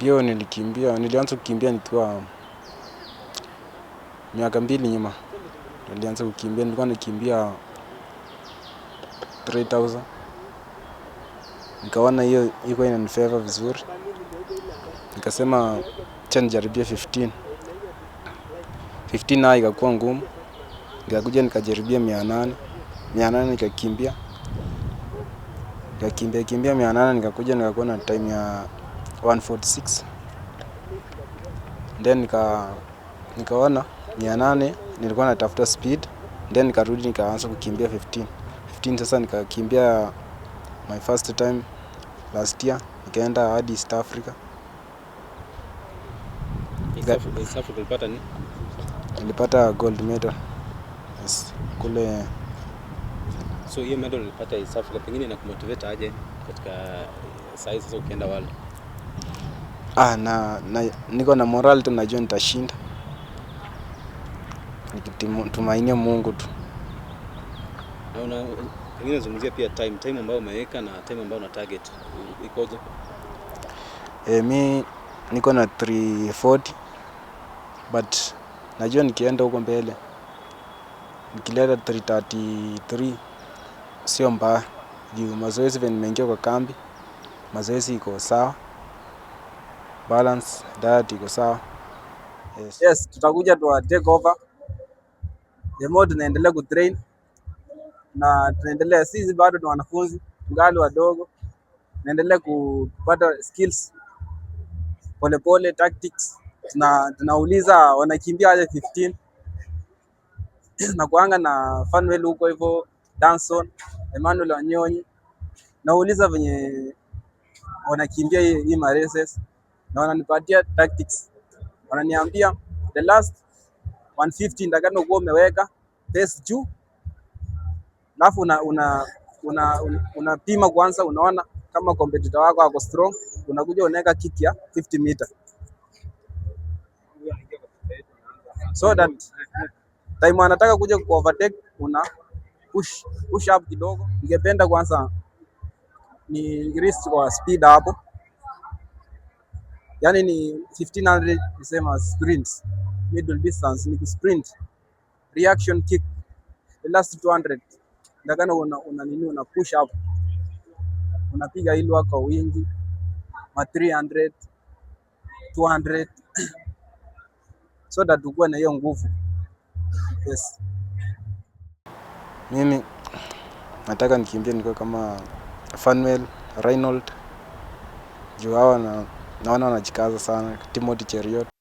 Ndio nilianza kukimbia nikiwa miaka 2 nyuma. Nilianza kukimbia, nilikuwa nakimbia 3000. Nikaona hiyo iko inanifavor vizuri. Nikasema acha nijaribie 15. 15 nayo ikakuwa ngumu. Nikakuja nikajaribia 800. 800 nikakimbia. Nikakimbia 800 nikakuwa na time ya 146. Then nikaona 800 nilikuwa natafuta speed. Then nikarudi nikaanza kukimbia 15. 15 sasa nikakimbia my first time last year. Nikaenda hadi East Africa. East Africa ulipata nini? Nilipata gold medal. Yes, kule. So hiyo medal ulipata East Africa, pengine inakumotivate aje katika size sasa ukienda wale? Niko na moral tu, najua nitashinda. Nikitumainia Mungu tu. Na pengine zungumzia pia time ambayo umeweka na time ambayo una target ikoje? Mi niko na 340, but najua nikienda huko mbele nikileta 333 sio mbaya. Juu mazoezi venye nimeingia kwa kambi, mazoezi iko sawa, balance, diet iko sawa. Yes, tutakuja tu take over. The more tunaendelea kutrain na tunaendelea, sisi bado ni wanafunzi, tungali wadogo, naendelea kupata skills polepole, tactics. Tunauliza wanakimbia aje 15 na kuanga na Fanuel huko hivyo, Danson, Emmanuel Wanyonyi, nauliza venye wanakimbia hii races na wananipatia tactics. Wananiambia the last 150 ndakana uko umeweka pace juu, alafu unapima kwanza, unaona kama competitor wako ako strong, unakuja unaweka kick ya 50 meter, so that time anataka kuja ku overtake una push up kidogo. Ningependa kwanza ni increase kwa speed hapo, yani ni 1500 nisema sprints, middle distance ni sprint, reaction kick the last 200 ndakana una push up, unapiga hili wako wingi ma 300 200 so that ukue na hiyo nguvu. Yes, Mimi nataka nikimbie niko kama Fanuel, Reinhold, juu hawa naona wanajikaza sana, Timothy Cheriot.